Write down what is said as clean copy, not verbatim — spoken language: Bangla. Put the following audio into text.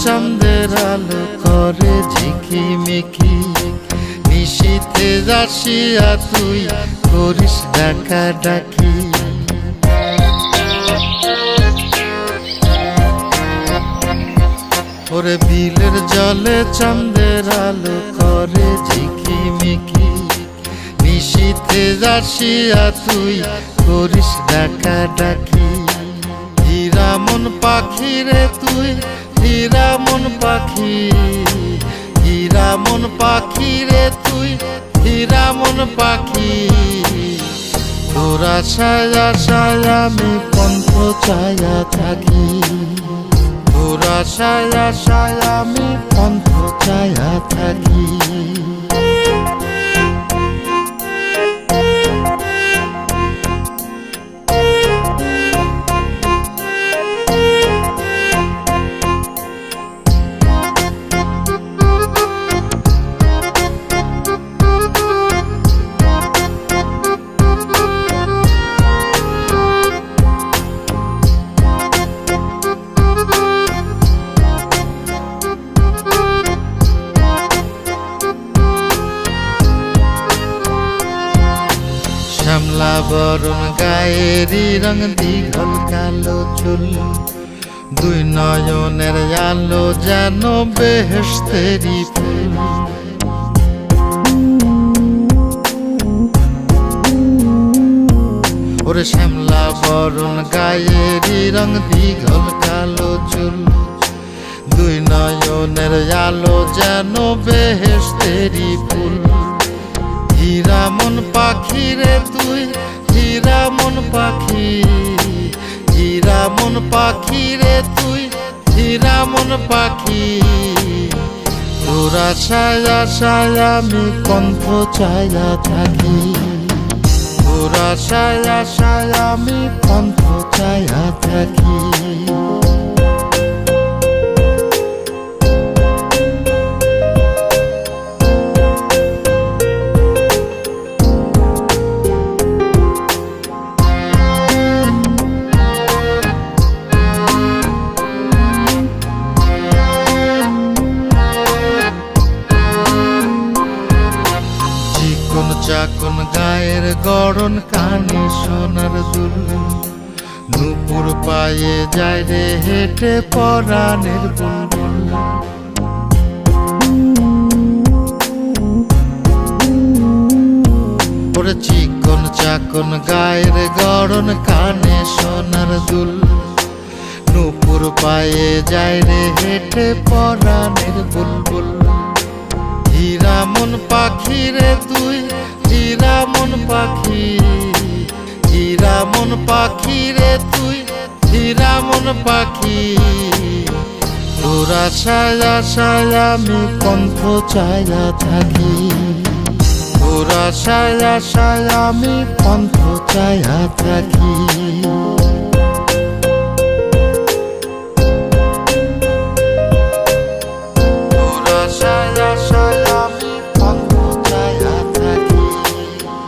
চাঁদের আলো করে ঝিকিমিকি, নিশীথে আসিয়া তুই করিস ডাকা ডাকি। ওরে বিলের জলে চাঁদের আলো করে ঝিকিমিকি, নিশীথে আসিয়া তুই করিস ডাকা ডাকি। হীরা মন পাখি রে তুই, হীরা মন পাখি, হীরা মন পাখি রে তুই, হীরা মন পাখি। তোর আশায় আশায় আমি পন্থ চায়া থাকি, তোর আশায় আশায় আমি পন্থ চায়া থাকি। শ্যামলা বরণ গায়েরই রং, দীঘল কালো চুল, দুই নয়নের আলো যেন বেহেশতেরি ফুল। ওরে শ্যামলা বরণ গায়েরই রং, দীঘল কালো চুল, দুই নয়নের আলো যেন বেহেশতেরি ফুল। হীরা মন পাখি রে তুই, হীরা মন পাখি, হীরা মন পাখি রে তুই, হীরা মন পাখি। তোর আশায় আশায় আমি পন্থ চায়া থাকি, তোর আশায় আশায় আমি পন্থ চায়া থাকি। চাকন গায়ের গড়ন, কানে সোনার দুল, নূপুর পায়ে যায় রে হেঁটে পরাণের বুলবুল। ওরে চিকন চাকন গায়ের গড়ন, কানে সোনার দুল, নূপুর পায়ে যায় রে হেঁটে পরাণের বুলবুল। হীরা মন পাখি রে তুই, হীরা মন পাখি, হীরা মন পাখি রে তুই, হীরা মন পাখি। তোর আশায় আশায় আমি পন্থ চায়া থাকি, তোর আশায় আশায় আমি পন্থ চায়া থাকি।